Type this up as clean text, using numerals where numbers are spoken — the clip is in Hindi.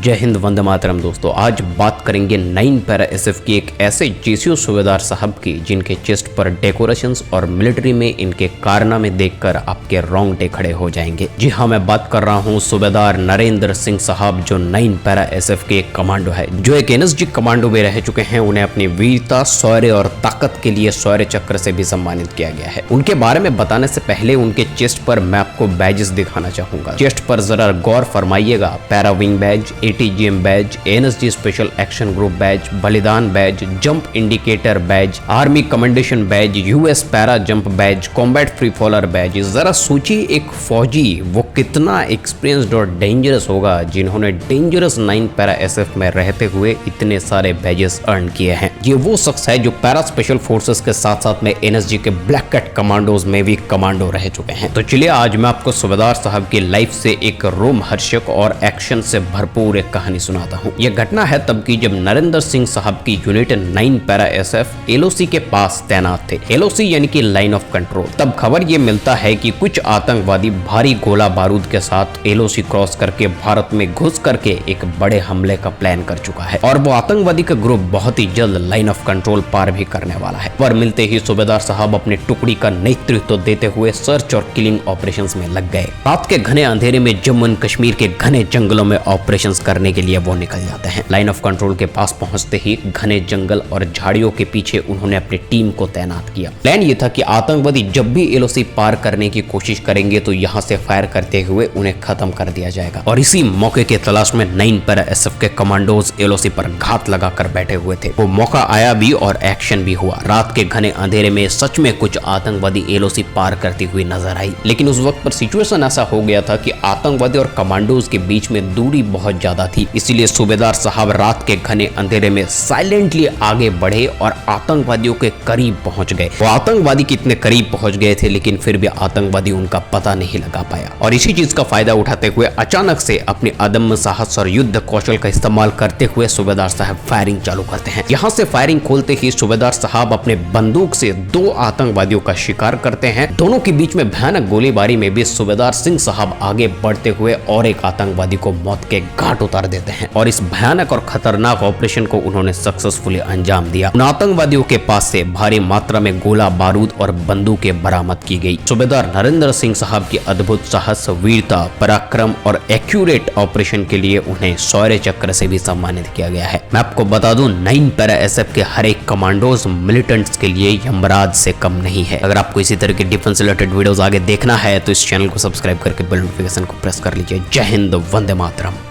जय हिंद, वंदे मातरम। दोस्तों आज बात करेंगे 9 पैरा एसएफ की एक ऐसे जेसीओ सूबेदार साहब की जिनके चेस्ट पर डेकोरेशंस और मिलिट्री में इनके कारनामे देखकर आपके रोंगटे खड़े हो जाएंगे। जी हाँ, मैं बात कर रहा हूँ सूबेदार नरेंद्र सिंह साहब, जो 9 पैरा एसएफ के एक कमांडो है, जो एक एनएसजी कमांडो में रह चुके हैं। उन्हें अपनी वीरता, शौर्य और ताकत के लिए शौर्य चक्र से भी सम्मानित किया गया है। उनके बारे में बताने से पहले उनके चेस्ट पर मैं आपको बैजेस दिखाना चाहूंगा। चेस्ट पर जरा गौर फरमाइएगा। Para wing badge, ATGM badge, NSG special action group badge, बलिदान badge, jump indicator badge, army commendation badge, US para jump badge, combat free faller badge. जरा सोचिए एक फौजी वो कितना एक्सपीरियंस्ड और डेंजरस होगा जिन्होंने डेंजरस 9 पैरा एसएफ में रहते हुए इतने सारे बैजेस अर्न किए हैं। ये वो शख्स है जो पैरा स्पेशल फोर्सेस के साथ साथ में एनएसजी के ब्लैक कैट कमांडोज में भी कमांडो रह चुके हैं। तो चलिए आज मैं आपको सूबेदार साहब की लाइफ से एक रोमहर्षक और एक्शन से भरपूर एक कहानी सुनाता हूँ। यह घटना है तब की जब नरेंद्र सिंह साहब की यूनिट 9 पैरा एसएफ एलओसी के पास तैनात थे। एलओसी यानी कि लाइन ऑफ कंट्रोल। तब खबर ये मिलता है कि कुछ आतंकवादी भारी गोला बारूद के साथ एलओसी क्रॉस करके भारत में घुस करके एक बड़े हमले का प्लान कर चुका है और वो आतंकवादी का ग्रुप बहुत ही जल्द लाइन ऑफ कंट्रोल पार भी करने वाला है। पर मिलते ही सूबेदार साहब अपनी टुकड़ी का नेतृत्व देते हुए सर्च और किलिंग ऑपरेशंस में लग गए। रात के घने अंधेरे में जम्मू एंड कश्मीर के घने जंगलों में ऑपरेशंस करने के लिए वो निकल जाते हैं। लाइन ऑफ कंट्रोल के पास पहुंचते ही घने जंगल और झाड़ियों के पीछे उन्होंने अपनी टीम को तैनात किया। प्लान ये था कि आतंकवादी जब भी एलओसी पार करने की कोशिश करेंगे तो यहाँ से फायर करते हुए उन्हें खत्म कर दिया जाएगा। और इसी मौके की तलाश में 9 पैरा एसएफ के कमांडोज एलओसी पर घात लगाकर बैठे हुए थे। वो मौका आया भी और एक्शन भी हुआ। रात के घने अंधेरे में सच में कुछ आतंकवादी एलओसी पार करती हुई नजर आई, लेकिन उस वक्त पर सिचुएशन ऐसा हो गया था कि आतंकवादी और कमांडोज के बीच में दूरी बहुत ज्यादा थी। इसीलिए सूबेदार साहब रात के घने अंधेरे में साइलेंटली आगे बढ़े और आतंकवादियों के करीब पहुंच गए। वो आतंकवादी कितने करीब पहुंच गए थे, लेकिन फिर भी आतंकवादी उनका पता नहीं लगा पाया। और इसी चीज का फायदा उठाते हुए अचानक से अपने अदम्य साहस और युद्ध कौशल का इस्तेमाल करते हुए सूबेदार साहब फायरिंग चालू करते हैं। यहाँ से फायरिंग खोलते ही सूबेदार साहब अपने बंदूक से 2 आतंकवादियों का शिकार करते हैं। दोनों के बीच में भयानक गोलीबारी में भी सूबेदार सिंह साहब आगे बढ़ते हुए और एक आतंकवादी को मौत के घाट उतार देते हैं और इस भयानक और खतरनाक ऑपरेशन को उन्होंने सक्सेसफुली अंजाम दिया। उन आतंकवादियों के पास से भारी मात्रा में गोला बारूद और बंदूकें बरामद की गई। सूबेदार नरेंद्र सिंह साहब की अद्भुत साहस, वीरता, पराक्रम और एक्यूरेट ऑपरेशन के लिए उन्हें शौर्य चक्र से भी सम्मानित किया गया है। मैं आपको बता दूं 9 पैरा एसएफ के हर एक कमांडोज मिलिटेंट्स के लिए यमराज से कम नहीं है। अगर आपको इसी तरह के डिफेंस रिलेटेड वीडियोस आगे देखना है तो इस चैनल को सब्सक्राइब करके बेल नोटिफिकेशन को प्रेस कर लीजिए। जय हिंद, वंदे मातरम।